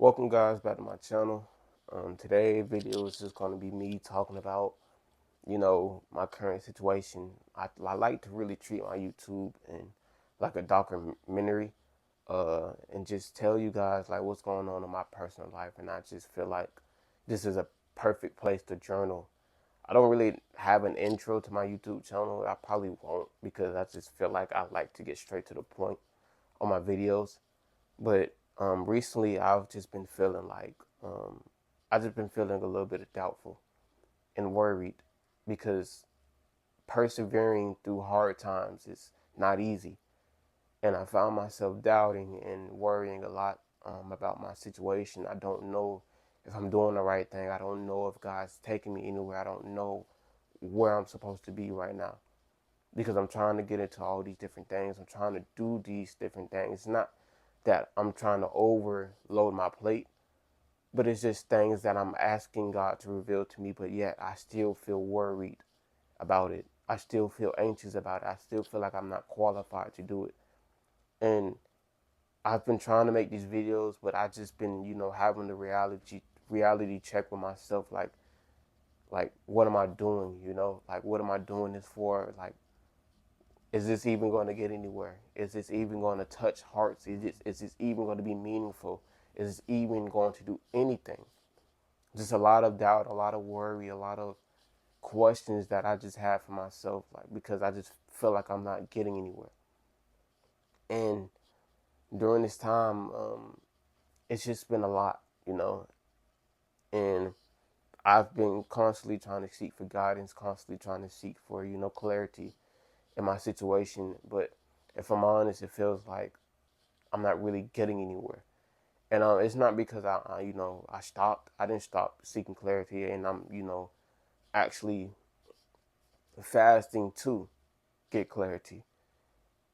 Welcome guys back to my channel. Today's video is just going to be me talking about, my current situation. I like to really treat my YouTube and like a documentary, and just tell you guys like what's going on in my personal life. And I just feel like this is a perfect place to journal. I don't really have an intro to my YouTube channel. I probably won't because I just feel like I like to get straight to the point on my videos. But recently, I've just been feeling like I've just been feeling a little bit of doubtful and worried because persevering through hard times is not easy, and I found myself doubting and worrying a lot about my situation. I don't know if I'm doing the right thing. I don't know if God's taking me anywhere. I don't know where I'm supposed to be right now because I'm trying to get into all these different things. I'm trying to do these different things. It's not that I'm trying to overload my plate, but it's just things that I'm asking God to reveal to me, but yet I still feel worried about it. I still feel anxious about it. I still feel like I'm not qualified to do it. And I've been trying to make these videos, but I just been, having the reality check with myself, like what am I doing, Like what am I doing this for? Like, is this even going to get anywhere? Is this even going to touch hearts? Is this even going to be meaningful? Is this even going to do anything? Just a lot of doubt, a lot of worry, a lot of questions that I just have for myself, like because I just feel like I'm not getting anywhere. And during this time, it's just been a lot, and I've been constantly trying to seek for guidance, constantly trying to seek for, clarity in my situation. But if I'm honest, it feels like I'm not really getting anywhere. And it's not because I stopped. I didn't stop seeking clarity, and I'm, actually fasting to get clarity.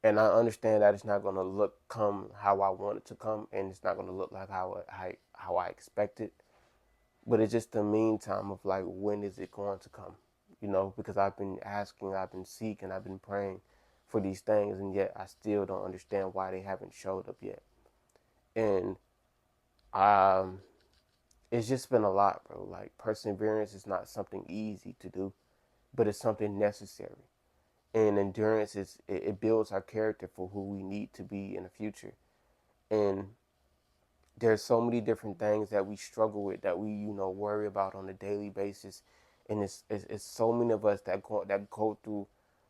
And I understand that it's not gonna come how I want it to come, and it's not gonna look like how I expect it. But it's just the meantime of like, when is it going to come? Because I've been asking, I've been seeking, I've been praying for these things, and yet I still don't understand why they haven't showed up yet. And um, it's just been a lot, bro. Like, perseverance is not something easy to do, but it's something necessary. And endurance it builds our character for who we need to be in the future. And there's so many different things that we struggle with, that we worry about on a daily basis. And it's so many of us that go through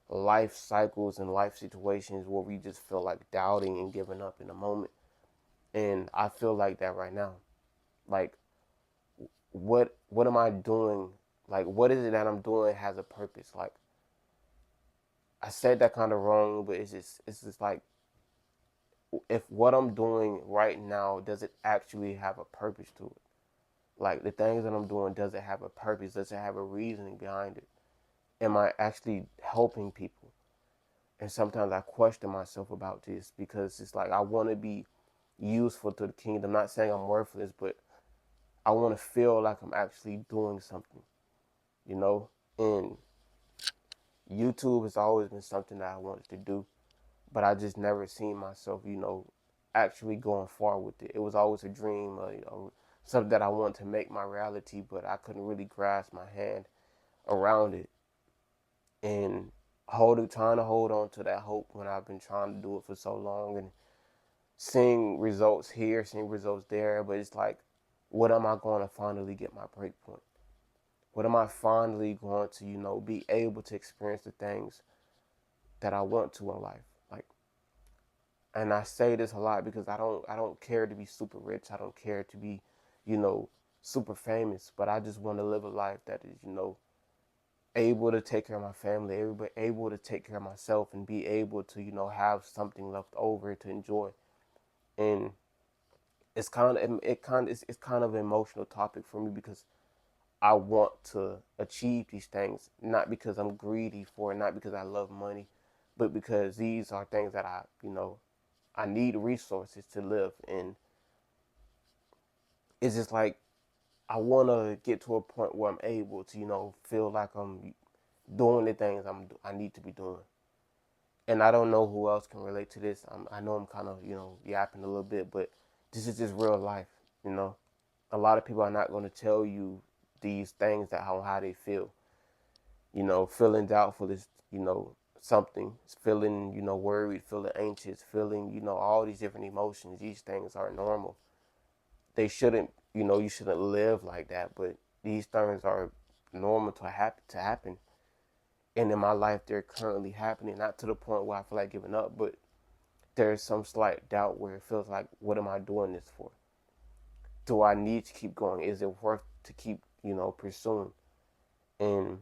life cycles and life situations where we just feel like doubting and giving up in a moment. And I feel like that right now. Like, what am I doing? Like, what is it that I'm doing has a purpose? Like, I said that kind of wrong, but it's just like, if what I'm doing right now, does it actually have a purpose to it? Like, the things that I'm doing, does it have a purpose? Does it have a reasoning behind it? Am I actually helping people? And sometimes I question myself about this because it's like I want to be useful to the kingdom. I'm not saying I'm worthless, but I want to feel like I'm actually doing something, you know? And YouTube has always been something that I wanted to do, but I just never seen myself, actually going far with it. It was always a dream, something that I wanted to make my reality, but I couldn't really grasp my hand around it. And trying to hold on to that hope when I've been trying to do it for so long, and seeing results here, seeing results there, but it's like, what am I going to finally get my break point? What am I finally going to, be able to experience the things that I want to in life? Like, and I say this a lot because I don't care to be super rich. I don't care to be, you know, super famous, but I just want to live a life that is, able to take care of my family, able to take care of myself, and be able to, have something left over to enjoy. And it's kind of an emotional topic for me because I want to achieve these things, not because I'm greedy for it, not because I love money, but because these are things that I need resources to live. And it's just like, I want to get to a point where I'm able to, feel like I'm doing the things I need to be doing. And I don't know who else can relate to this. I know I'm kind of, yapping a little bit, but this is just real life. You know, a lot of people are not going to tell you these things that how they feel. You know, feeling doubtful is, you know, something. Feeling, you know, worried, feeling anxious, feeling, you know, all these different emotions. These things are normal. They shouldn't, you know, you shouldn't live like that. But these things are normal to happen. And in my life, they're currently happening. Not to the point where I feel like giving up, but there's some slight doubt where it feels like, what am I doing this for? Do I need to keep going? Is it worth to keep, you know, pursuing? And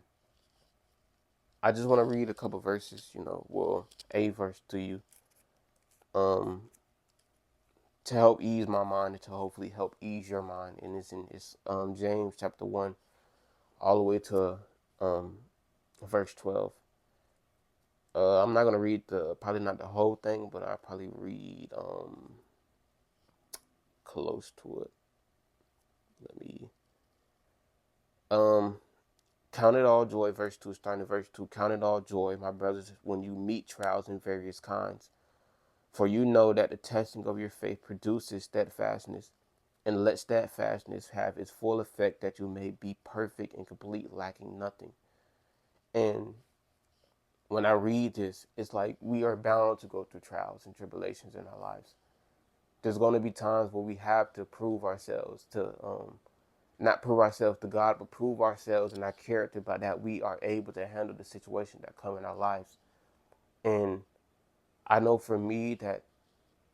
I just want to read a couple verses, you know, well, a verse to you, um, to help ease my mind and to hopefully help ease your mind. And it's James chapter 1 all the way to um, verse 12. I'm not gonna read probably not the whole thing, but I'll probably read close to it. Let me um count it all joy, verse 2, starting at verse 2. Count it all joy, my brothers, when you meet trials in various kinds. For you know that the testing of your faith produces steadfastness, and let steadfastness have its full effect, that you may be perfect and complete, lacking nothing. And when I read this, it's like we are bound to go through trials and tribulations in our lives. There's going to be times where we have to prove ourselves to, not prove ourselves to God, but prove ourselves and our character by that we are able to handle the situation that come in our lives. And I know for me that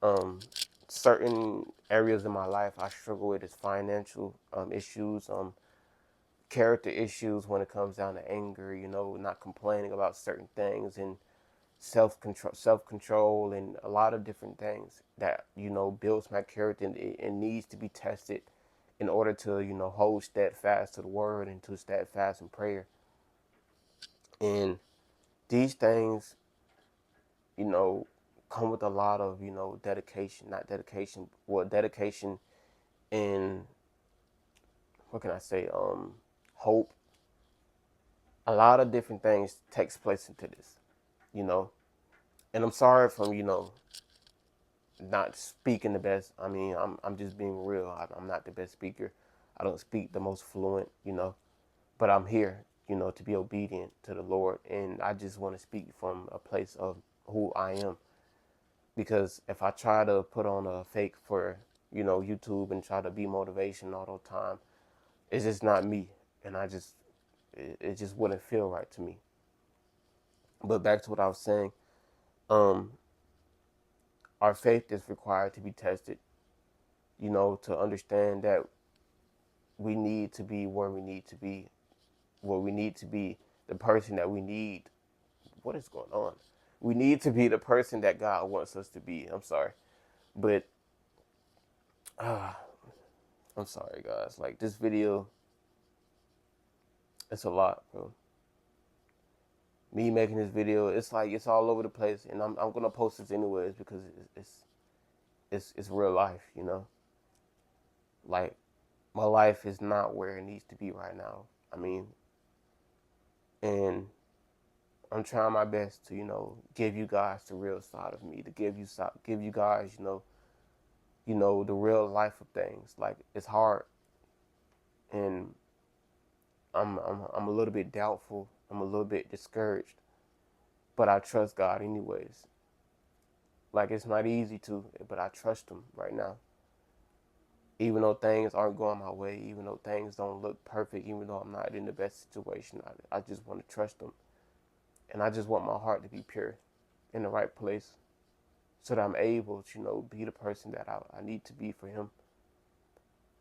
um, certain areas in my life I struggle with is financial issues, character issues when it comes down to anger, you know, not complaining about certain things, and self control, and a lot of different things that, you know, builds my character, and it needs to be tested in order to, you know, hold steadfast to the word and to steadfast in prayer. And these things, you know, come with a lot of, you know, dedication, not dedication, well, dedication and, what can I say, hope. A lot of different things takes place into this, you know. And I'm sorry from, you know, not speaking the best. I mean, I'm just being real. I'm not the best speaker. I don't speak the most fluent, you know, but I'm here, you know, to be obedient to the Lord. And I just want to speak from a place of who I am. Because if I try to put on a fake for, you know, YouTube and try to be motivation all the time, it's just not me. And it just wouldn't feel right to me. But back to what I was saying, um, our faith is required to be tested, you know, to understand that we need to be where we need to be, the person that we need. What is going on? We need to be the person that God wants us to be. I'm sorry. But, uh, I'm sorry, guys. Like, this video, it's a lot, bro. Me making this video, it's like it's all over the place, and I'm gonna post this anyways because it's real life, you know. Like, my life is not where it needs to be right now. I mean, and I'm trying my best to, you know, give you guys the real side of me, to give you guys, you know, the real life of things. Like, it's hard, and I'm a little bit doubtful. I'm a little bit discouraged, but I trust God anyways. Like, it's not easy to, but I trust Him right now. Even though things aren't going my way, even though things don't look perfect, even though I'm not in the best situation, I just want to trust Him, and I just want my heart to be pure, in the right place, so that I'm able to, you know, be the person that I need to be for Him.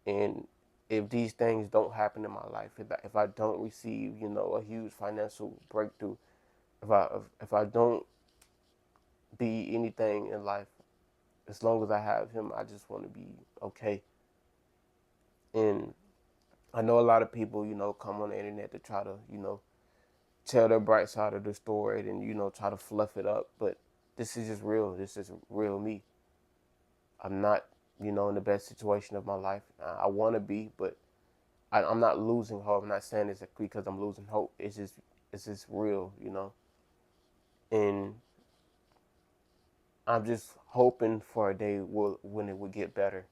And if these things don't happen in my life, if I don't receive, you know, a huge financial breakthrough, if I don't be anything in life, as long as I have Him, I just want to be okay. And I know a lot of people, you know, come on the internet to try to, you know, tell their bright side of the story and, you know, try to fluff it up. But this is just real. This is real me. I'm not, you know, in the best situation of my life. I want to be, but I'm not losing hope. I'm not saying this because I'm losing hope. It's just real, you know. And I'm just hoping for a day when it would get better.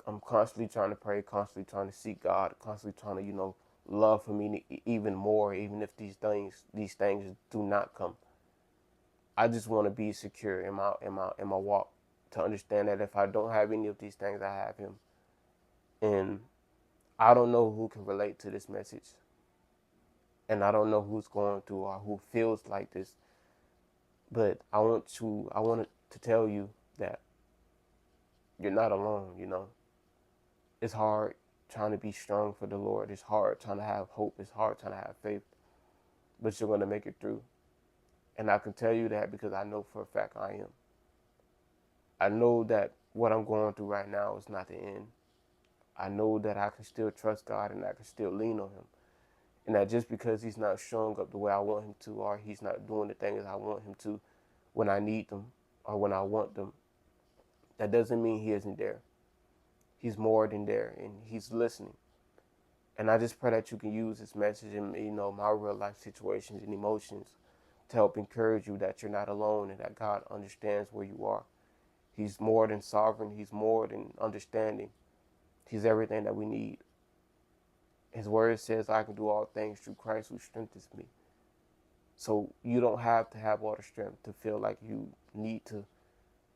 I'm constantly trying to pray, constantly trying to seek God, constantly trying to, love for me even more, even if these things do not come. I just want to be secure in my walk, to understand that if I don't have any of these things, I have Him. And I don't know who can relate to this message, and I don't know who's going through or who feels like this, but I wanted to tell you that you're not alone. It's hard trying to be strong for the Lord. It's hard trying to have hope. It's hard trying to have faith, but you're going to make it through. And I can tell you that because I know for a fact I am. I know that what I'm going through right now is not the end. I know that I can still trust God and I can still lean on Him. And that just because He's not showing up the way I want Him to, or He's not doing the things I want Him to when I need them or when I want them, that doesn't mean He isn't there. He's more than there, and He's listening. And I just pray that you can use this message in my real life situations and emotions to help encourage you that you're not alone and that God understands where you are. He's more than sovereign. He's more than understanding. He's everything that we need. His word says, I can do all things through Christ who strengthens me. So you don't have to have all the strength to feel like you need to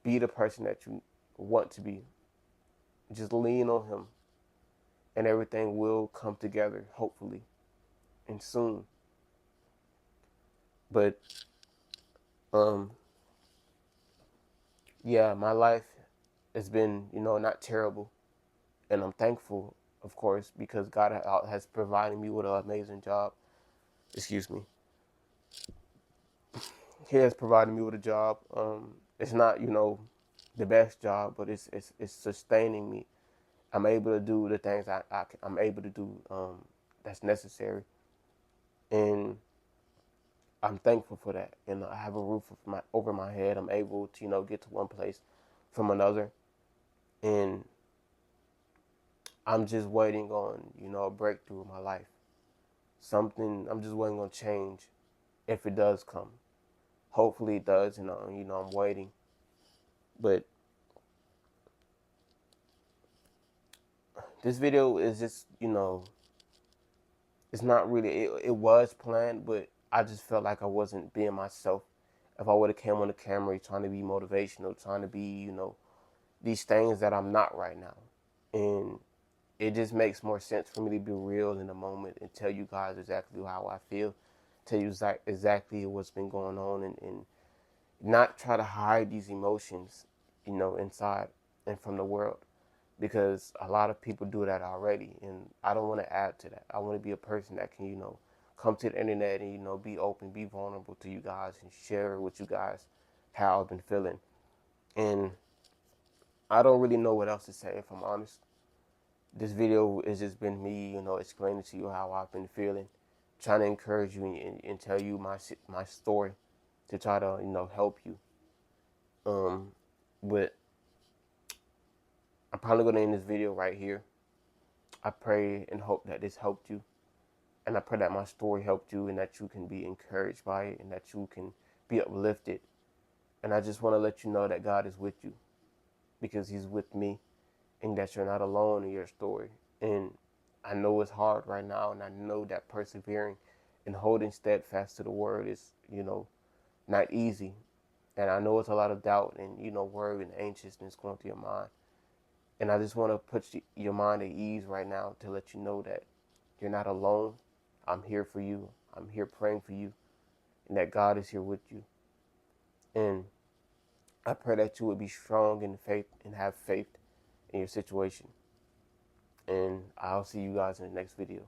be the person that you want to be. Just lean on Him and everything will come together, hopefully, and soon. But, yeah, my life has been, not terrible. And I'm thankful, of course, because God has provided me with an amazing job. Excuse me. He has provided me with a job. It's not, the best job, but it's sustaining me. I'm able to do the things I'm able to do that's necessary. And I'm thankful for that. And I have a roof over my head. I'm able to, get to one place from another. And I'm just waiting on, a breakthrough in my life. Something, I'm just waiting on change if it does come. Hopefully it does, and I'm waiting. But this video is just, it's not really, it was planned, but I just felt like I wasn't being myself. If I would have came on the camera trying to be motivational, trying to be, these things that I'm not right now. And it just makes more sense for me to be real in the moment and tell you guys exactly how I feel, tell you exactly what's been going on, and not try to hide these emotions, inside and from the world, because a lot of people do that already, and I don't want to add to that. I want to be a person that can, come to the internet and, be open, be vulnerable to you guys and share with you guys how I've been feeling. And I don't really know what else to say, if I'm honest. This video has just been me, explaining to you how I've been feeling, trying to encourage you and tell you my story to try to, help you. But I'm probably going to end this video right here. I pray and hope that this helped you. And I pray that my story helped you and that you can be encouraged by it and that you can be uplifted. And I just want to let you know that God is with you because He's with me, and that you're not alone in your story. And I know it's hard right now, and I know that persevering and holding steadfast to the word is, not easy. And I know it's a lot of doubt and, worry and anxiousness going through your mind. And I just want to put your mind at ease right now to let you know that you're not alone. I'm here for you. I'm here praying for you, and that God is here with you. And I pray that you would be strong in faith and have faith in your situation. And I'll see you guys in the next video.